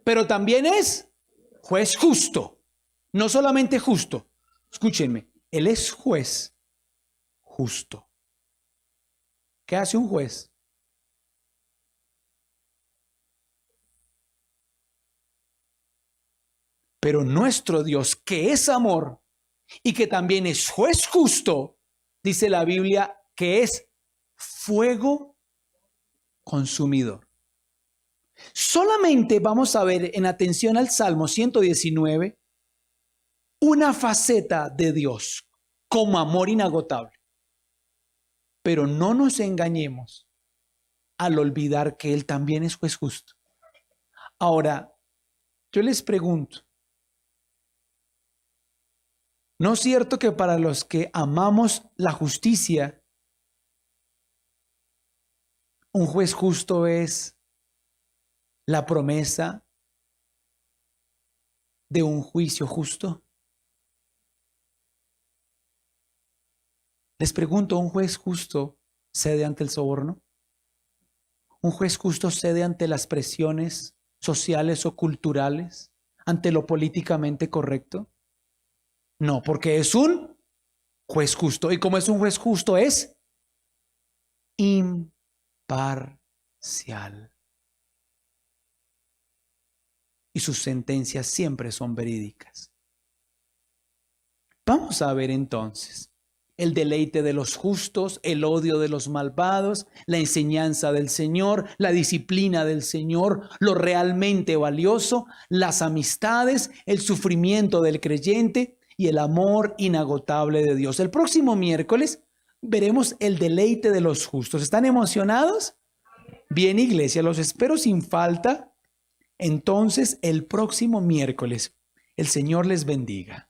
Pero también es juez justo. No solamente justo. Escúchenme, Él es juez justo. ¿Qué hace un juez? Pero nuestro Dios, que es amor y que también es juez justo, dice la Biblia que es fuego consumidor. Solamente vamos a ver en atención al Salmo 119 una faceta de Dios como amor inagotable. Pero no nos engañemos al olvidar que Él también es juez justo. Ahora, yo les pregunto, ¿no es cierto que para los que amamos la justicia Un juez justo es la promesa de un juicio justo. Les pregunto, ¿un juez justo cede ante el soborno? ¿Un juez justo cede ante las presiones sociales o culturales? ¿Ante lo políticamente correcto? No, porque es un juez justo. Y como es un juez justo, es imparcial. Y sus sentencias siempre son verídicas. Vamos a ver entonces el deleite de los justos, el odio de los malvados, la enseñanza del Señor, la disciplina del Señor, lo realmente valioso, las amistades, el sufrimiento del creyente y el amor inagotable de Dios. El próximo miércoles veremos el deleite de los justos. ¿Están emocionados? Bien, iglesia, los espero sin falta. Entonces, el próximo miércoles, el Señor les bendiga.